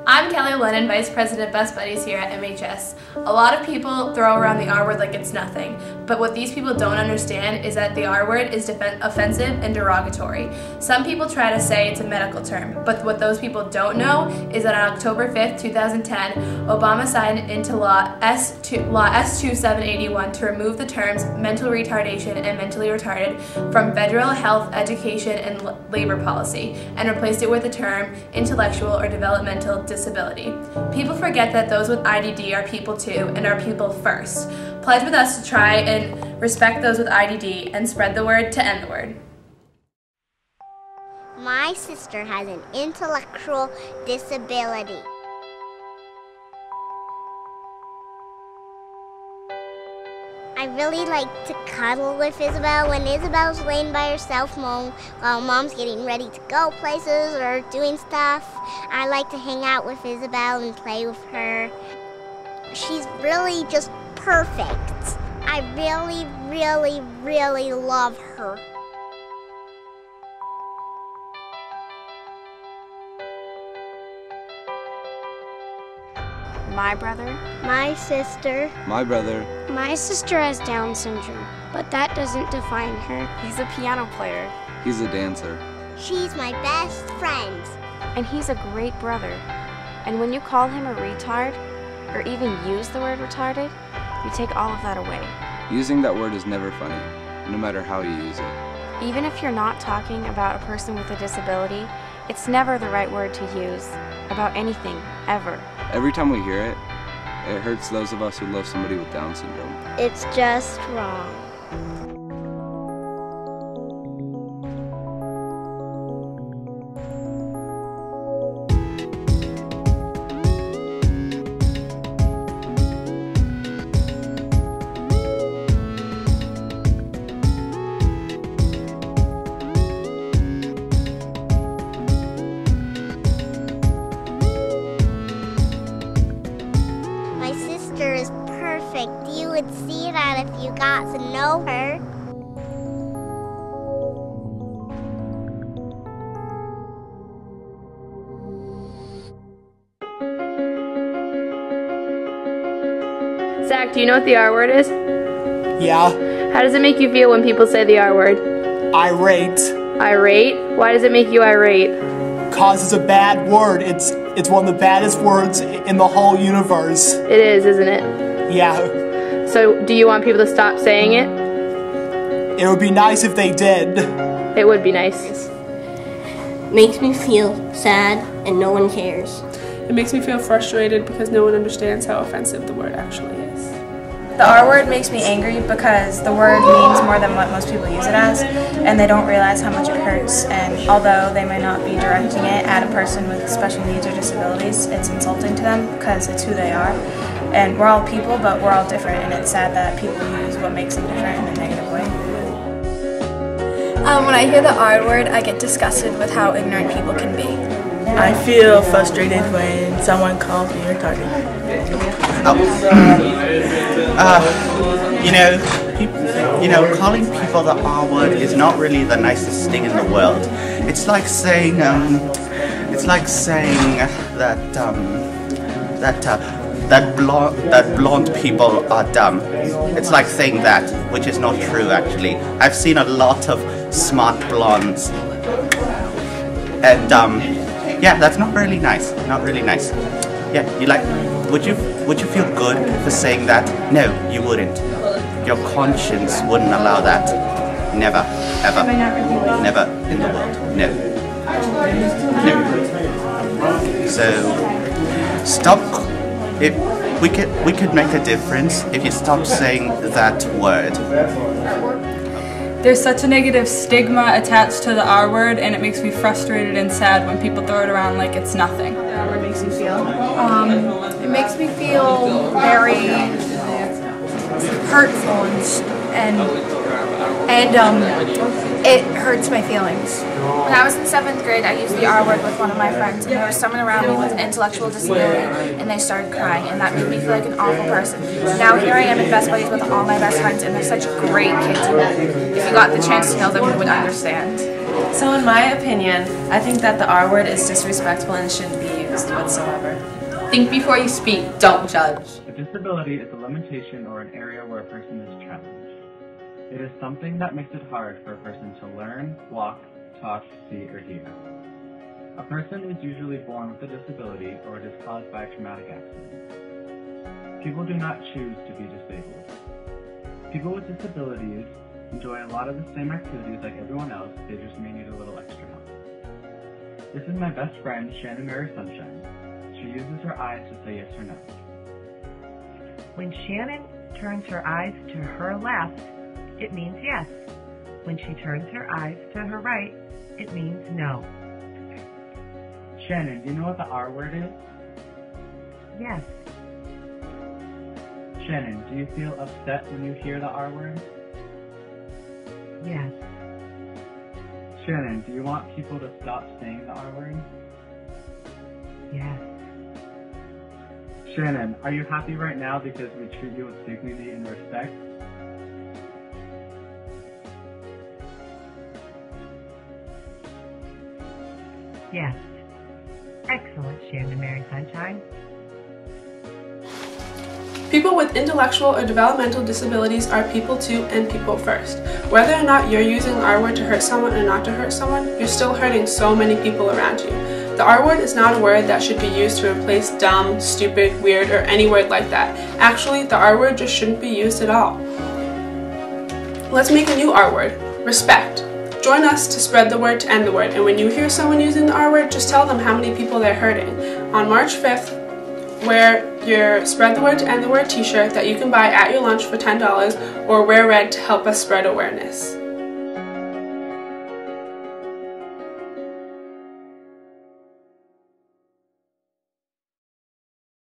I'm Kelly Lennon, Vice President of Best Buddies here at MHS. A lot of people throw around the R word like it's nothing, but what these people don't understand is that the R word is offensive and derogatory. Some people try to say it's a medical term, but what those people don't know is that on October 5th, 2010, Obama signed into law S2781 to remove the terms mental retardation and mentally retarded from federal health, education, and labor policy, and replaced it with the term intellectual or developmental disability. People forget that those with IDD are people too, and are people first. Pledge with us to try and respect those with IDD and spread the word to end the word. My sister has an intellectual disability. I really like to cuddle with Isabel when Isabel's laying by herself while Mom's getting ready to go places or doing stuff. I like to hang out with Isabel and play with her. She's really just perfect. I really, really, really love her. My brother. My sister. My brother. My sister has Down syndrome, but that doesn't define her. He's a piano player. He's a dancer. She's my best friend. And he's a great brother. And when you call him a retard, or even use the word retarded, you take all of that away. Using that word is never funny, no matter how you use it. Even if you're not talking about a person with a disability, it's never the right word to use about anything, ever. Every time we hear it, it hurts those of us who love somebody with Down syndrome. It's just wrong. My sister is perfect. You would see that if you got to know her. Zach, do you know what the R word is? Yeah. How does it make you feel when people say the R word? Irate. Irate? Why does it make you irate? Cause it's a bad word. It's one of the baddest words in the whole universe. It is, isn't it? Yeah. So, do you want people to stop saying it? It would be nice if they did. It would be nice. Makes me feel sad and no one cares. It makes me feel frustrated because no one understands how offensive the word actually is. The R word makes me angry because the word means more than what most people use it as, and they don't realize how much it hurts, and although they may not be directing it at a person with special needs or disabilities, it's insulting to them because it's who they are. And we're all people, but we're all different, and it's sad that people use what makes them different in a negative way. When I hear the R word, I get disgusted with how ignorant people can be. I feel frustrated when someone calls me retarded. Calling people the R word is not really the nicest thing in the world. It's like saying that blonde people are dumb. It's like saying that, which is not true actually. I've seen a lot of smart blondes, and yeah, that's not really nice. Not really nice. Yeah, would you feel good for saying that? No, you wouldn't. Your conscience wouldn't allow that. Never, ever, never in the world. No. No. So stop. If we could make a difference if you stop saying that word. There's such a negative stigma attached to the R word, and it makes me frustrated and sad when people throw it around like it's nothing. The R word makes you feel? It makes me feel very hurtful and it hurts my feelings. When I was in 7th grade, I used the R word with one of my friends, and there was someone around me with an intellectual disability, and they started crying, and that made me feel like an awful person. Now here I am in Best Buddies with all my best friends, and they're such great kids. If you got the chance to know them, you would understand. So in my opinion, I think that the R word is disrespectful and shouldn't be used. used whatsoever. Think before you speak, don't judge. A disability is a limitation or an area where a person is challenged. It is something that makes it hard for a person to learn, walk, talk, see, or hear. A person is usually born with a disability or it is caused by a traumatic accident. People do not choose to be disabled. People with disabilities enjoy a lot of the same activities like everyone else, they just may need a little extra help. This is my best friend, Shannon Mary Sunshine. She uses her eyes to say yes or no. When Shannon turns her eyes to her left, it means yes. When she turns her eyes to her right, it means no. Shannon, do you know what the R word is? Yes. Shannon, do you feel upset when you hear the R word? Yes. Shannon, do you want people to stop saying the R word? Yes. Shannon, are you happy right now because we treat you with dignity and respect? Yes. Excellent, Shannon Mary Sunshine. People with intellectual or developmental disabilities are people too and people first. Whether or not you're using the R word to hurt someone or not to hurt someone, you're still hurting so many people around you. The R word is not a word that should be used to replace dumb, stupid, weird, or any word like that. Actually, the R word just shouldn't be used at all. Let's make a new R word, respect. Join us to spread the word to end the word, and when you hear someone using the R word, just tell them how many people they're hurting. On March 5th, wear your Spread the Word to End the Word t-shirt that you can buy at your lunch for $10, or wear red to help us spread awareness.